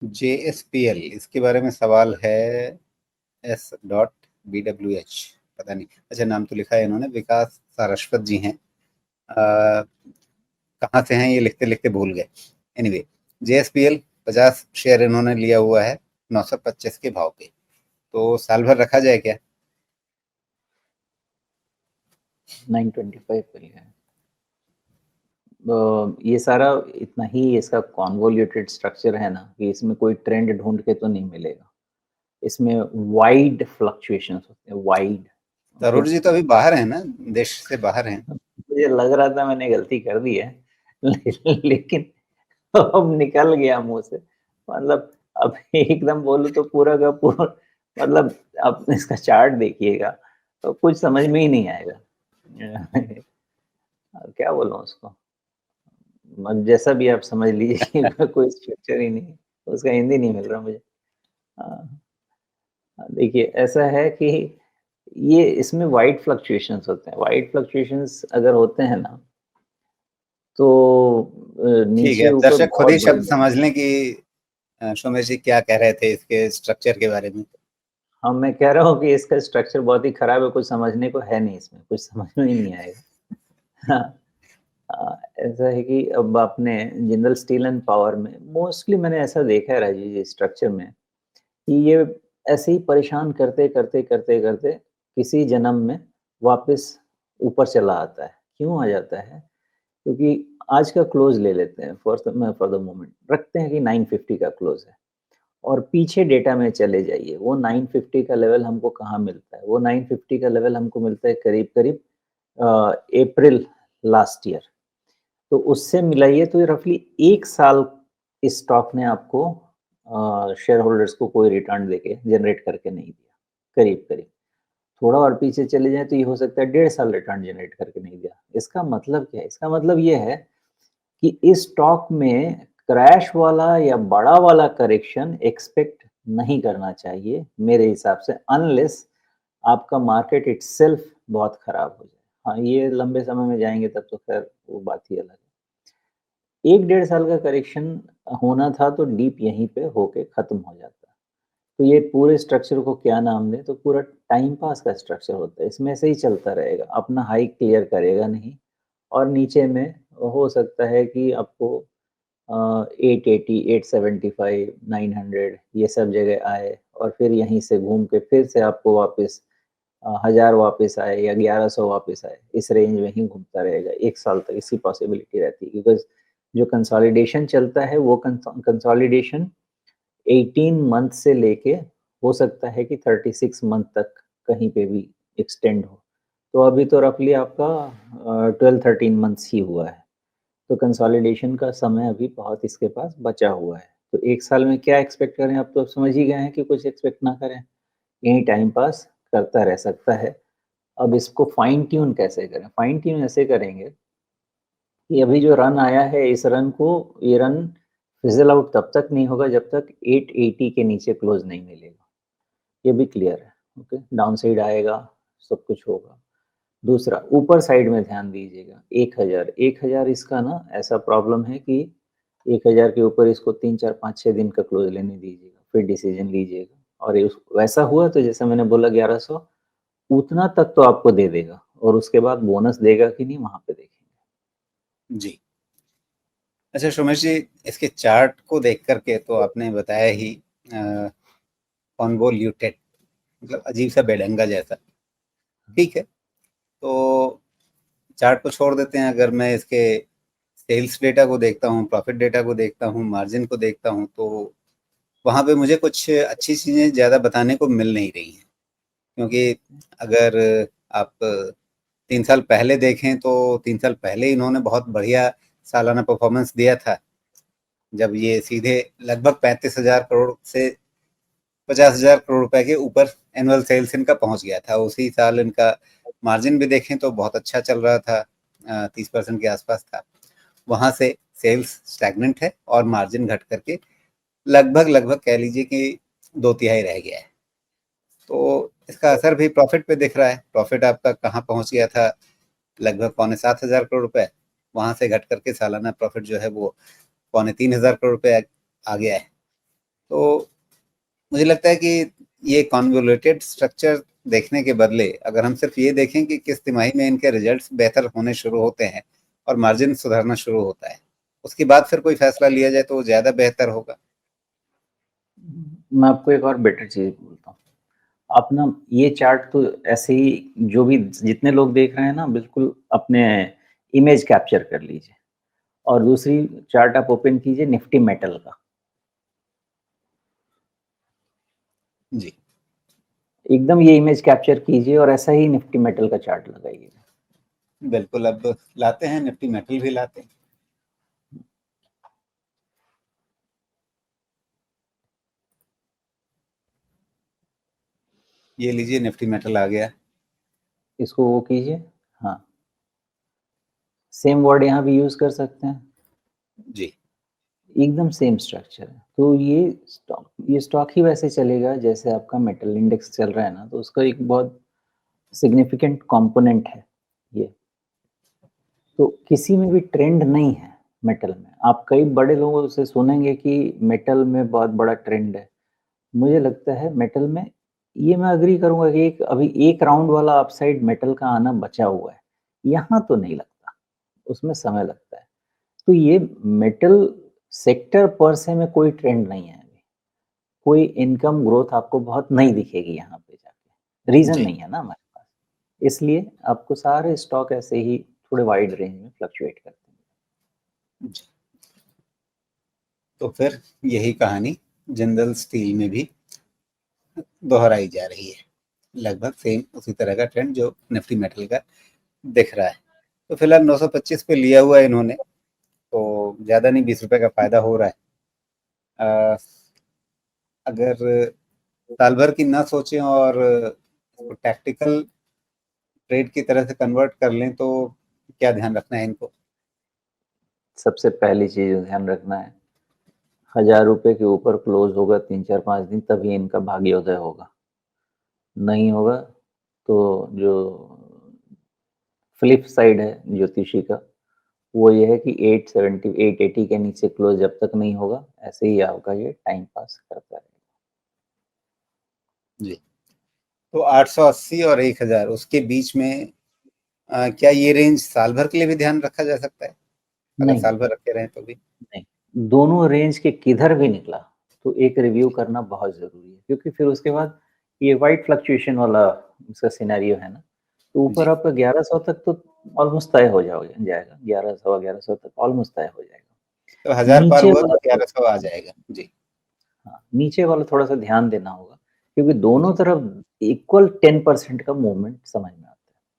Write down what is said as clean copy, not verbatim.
JSPL, इसके बारे में सवाल है। S.BWH, पता नहीं। अच्छा, नाम तो लिखा है इन्होंने, विकास सारस्वत जी हैं। अ, कहाँ से हैं ये लिखते लिखते भूल गए। एनीवे, JSPL 50 शेयर इन्होंने लिया हुआ है 925 के भाव पे। तो साल भर रखा जाए क्या? 925 पर है। ये सारा इतना ही इसका कॉन्वोल्यूटेड स्ट्रक्चर है ना कि इसमें कोई ट्रेंड ढूंढ के तो नहीं मिलेगा। इसमें वाइड फ्लक्चुएशंस होते हैं, वाइड। ओके, तरुण जी तो अभी बाहर हैं ना, देश से बाहर हैं। मुझे लग रहा था मैंने गलती कर दी है लेकिन अब निकल गया मुंह से। मतलब अब एकदम बोलूं तो पूरा का पूरा, मतलब आप इसका चार्ट देखिएगा तो कुछ समझ में ही नहीं आएगा। क्या बोलूं उसको, जैसा भी आप समझ लीजिए कि कोई स्ट्रक्चर ही नहीं, उसका हिंदी नहीं मिल रहा मुझे। हाँ, देखिए ऐसा है कि ये इसमें वाइड फ्लक्चुएशंस होते हैं। वाइड फ्लक्चुएशंस अगर होते हैं ना तो ठीक है, नीचे अब ऊपर दर्शक खुद बहुत ही बड़े शब्द बड़े। समझ लें कि सोमेश जी क्या कह रहे थे इसके स्ट्रक्चर के बारे में। हाँ, मैं कह रहा हूँ कि इसका स्ट्रक्चर बहुत ही खराब है, कुछ समझने को है नहीं, इसमें कुछ समझ में ही नहीं आएगा। हाँ, ऐसा है कि अब आपने जिंदल स्टील एंड पावर में मोस्टली मैंने ऐसा देखा है राजीव जी स्ट्रक्चर में कि ये ऐसे ही परेशान करते करते करते करते किसी जन्म में वापस ऊपर चला आता है। क्यों आ जाता है? क्योंकि आज का क्लोज ले लेते हैं फॉर द मोमेंट, रखते हैं कि 950 का क्लोज है और पीछे डेटा में चले जाइए, वो 950 का लेवल हमको कहाँ मिलता है? वो 950 का लेवल हमको मिलता है करीब करीब अप्रैल लास्ट ईयर। तो उससे मिलाइए तो रफली 1 साल इस स्टॉक ने आपको शेयर होल्डर्स को कोई रिटर्न देके जनरेट करके नहीं दिया, करीब-करीब। थोड़ा और पीछे चले जाएँ तो ये हो सकता है 1.5 साल रिटर्न जनरेट करके नहीं दिया। इसका मतलब क्या है? इसका मतलब ये है कि इस स्टॉक में क्रैश वाला या बड़ा वाला करेक्शन एक्सपेक्ट नहीं करना चाहिए मेरे हिसाब से, अनलेस आपका मार्केट इटसेल्फ बहुत खराब हो जाए। हाँ, ये लंबे समय में जाएँगे तब तो खैर वो बात ही अलग है। 1 डेढ़ साल का करेक्शन होना था तो डीप यहीं पे होके खत्म हो जाता। तो ये पूरे स्ट्रक्चर को क्या नाम दें, तो पूरा टाइम पास का स्ट्रक्चर होता है। इसमें से ही चलता रहेगा, अपना हाई क्लियर करेगा नहीं और नीचे में हो सकता है कि आपको 880, 875, 900 ये सब जगह आए और फिर यहीं से घूम के फिर से आपको वापस 1000 वापस आए या 1100 वापस आए। इस रेंज में ही घूमता रहेगा 1 साल तक, इसी पॉसिबिलिटी रहती है बिकॉज़ जो कंसोलिडेशन चलता है वो कंसोलिडेशन 18 मंथ से लेके हो सकता है कि 36 मंथ तक कहीं पे भी एक्सटेंड हो। तो अभी तो रफली आपका 12-13 मंथ्स ही हुआ है। तो कंसोलिडेशन का समय अभी बहुत इसके पास बचा हुआ है। तो 1 साल में क्या एक्सपेक्ट करें? अब तो समझ ही गए हैं कि कुछ एक्सपेक्ट ना करें। यही टाइम पास करता रह सकता है। अब इसको फाइन ट्यून कैसे करें? फाइन ट्यून ऐसे करेंगे कि अभी जो रन आया है इस रन को, ये रन फिज़ल आउट तब तक नहीं होगा जब तक 880 के नीचे क्लोज़ नहीं मिलेगा। ये भी क्लियर है, ओके? डाउन साइड आएगा, सब कुछ होगा। दूसरा, ऊपर साइड में ध्यान दीजिएगा 1000, 1000 इसका ना ऐसा प्रॉब्लम है कि 1000 के ऊपर इसको 3, 4, 5, 6 दिन का क्लोज़ लेने दीजिएगा, फिर डिसीज़न लीजिएगा। और ये वैसा हुआ तो जैसा मैंने बोला 1100 उतना तक तो आपको दे देगा और उसके बाद बोनस देगा कि नहीं वहाँ पे देखेंगे। जी। अच्छा सोमेश जी, इसके चार्ट को देख कर के तो आपने बताया ही कॉन्वोल्यूटेड, मतलब अजीब सा बेढंगा जैसा। ठीक है, तो चार्ट को छोड़ देते हैं। अगर मैं इसके सेल्स डेटा को देखता हूँ, प्रॉफिट डेटा को देखता हूँ, मार्जिन को देखता हूँ, तो वहाँ पे मुझे कुछ अच्छी चीज़ें ज़्यादा बताने को मिल नहीं रही हैं। क्योंकि अगर आप 3 साल पहले देखें तो 3 साल पहले इन्होंने बहुत बढ़िया सालाना परफॉर्मेंस दिया था, जब ये सीधे लगभग 35,000 करोड़ से 50,000 करोड़ रुपए के ऊपर एनुअल सेल्स इनका पहुंच गया था। उसी साल इनका मार्जिन भी देखें तो बहुत अच्छा चल रहा था, 30% के आसपास था। वहां से सेल्स स्टैग्नेंट है और मार्जिन घट करके लगभग लगभग कह लीजिए कि 2/3 रह गया है। तो इसका असर भी प्रॉफिट पे दिख रहा है। प्रॉफिट आपका कहाँ पहुंच गया था, लगभग 6,25,000 करोड़ रुपए, वहां से घट करके सालाना प्रॉफिट जो है वो 3,25,000 करोड़ रुपए आ गया है। तो मुझे लगता है कि ये कॉन्वोल्यूटेड स्ट्रक्चर देखने के बदले अगर हम सिर्फ ये देखें कि किस तिमाही में इनके रिजल्ट्स बेहतर होने शुरू होते हैं और मार्जिन सुधरना शुरू होता है, उसके बाद फिर कोई फैसला लिया जाए तो वो ज़्यादा बेहतर होगा। मैं आपको एक और बेटर चीज़ बोलता हूँ। आप ना ये चार्ट तो ऐसे ही जो भी जितने लोग देख रहे हैं ना बिल्कुल अपने इमेज कैप्चर कर लीजिए और दूसरी चार्ट आप ओपन कीजिए निफ्टी मेटल का। जी, एकदम ये इमेज कैप्चर कीजिए और ऐसा ही निफ्टी मेटल का चार्ट लगाइए। बिल्कुल, अब लाते हैं निफ्टी मेटल भी लाते हैं। ये लीजिए निफ्टी मेटल आ गया। इसको वो कीजिए, हाँ। सेम वर्ड यहाँ भी यूज़ कर सकते हैं। जी, एकदम सेम स्ट्रक्चर है। तो ये स्टॉक ही वैसे चलेगा जैसे आपका मेटल इंडेक्स चल रहा है ना, तो उसका एक बहुत सिग्निफिकेंट कंपोनेंट है ये। तो किसी में भी ट्रेंड नहीं है मेटल में। आप कई बड़े लोगों से सुनेंगे कि मेटल में बहुत बड़ा ट्रेंड है। मुझे लगता है मेटल में ये मैं एग्री करूँगा कि एक अभी एक राउंड वाला अपसाइड मेटल का आना बचा हुआ है। यहाँ तो नहीं लगता, उसमें समय लगता है। तो ये मेटल सेक्टर पर से में कोई ट्रेंड नहीं है अभी। कोई इनकम ग्रोथ आपको बहुत नहीं दिखेगी यहाँ पे जाके। रीज़न जी, नहीं है ना हमारे पास। इसलिए आपको सारे स्टॉक ऐसे ही थोड़े वाइड रेंज में फ्लक्चुएट करते हैं। जी। तो फिर यही कहानी जिंदल स्टील में भी दोहराई जा रही है। लगभग सेम उसी तरह का ट्रेंड जो निफ्टी मेटल का दिख रहा है। तो फिलहाल 925 पे लिया हुआ है इन्होंने, तो ज़्यादा नहीं, 20 रुपए का फ़ायदा हो रहा है। अ, अगर साल भर की ना सोचें और इसको टैक्टिकल ट्रेड की तरह से कन्वर्ट कर लें तो क्या ध्यान रखना है इनको? सबसे पहली चीज़ ध्यान रखना है, 1000 रुपए के ऊपर क्लोज़ होगा 3, 4, 5 दिन तभी इनका भाग्योदय होगा। नहीं होगा तो जो फ्लिप साइड है ज्योतिषी का, वो ये है कि 870 880 के नीचे क्लोज़ जब तक नहीं होगा, ऐसे ही आपका ये टाइम पास करता रहेगा। जी। तो 880 और 1000 उसके बीच में क्या ये रेंज साल भर के लिए भी ध्यान रखा जा सकता है? अगर नहीं, साल भर रखे रहें तो भी? नहीं, दोनों रेंज के किधर भी निकला, तो एक रिव्यू करना बहुत ज़रूरी है क्योंकि फिर उसके बाद ये वाइड फ्लक्चुएशन वाला उसका सिनेरियो है ना, तो ऊपर जी, आपका 1100 तक तो ऑलमोस्ट तय हो जाएगा, 1100 तक ऑलमोस्ट तय हो जाएगा। तो 1000 पार नीचे हुआ वाला तो थोड़ा 1100 आ जाएगा। जी, हाँ, नीचे वाला थोड़ा-सा ध्यान देना होगा क्योंकि दोनों तरफ इक्वल 10% का मूवमेंट समझ में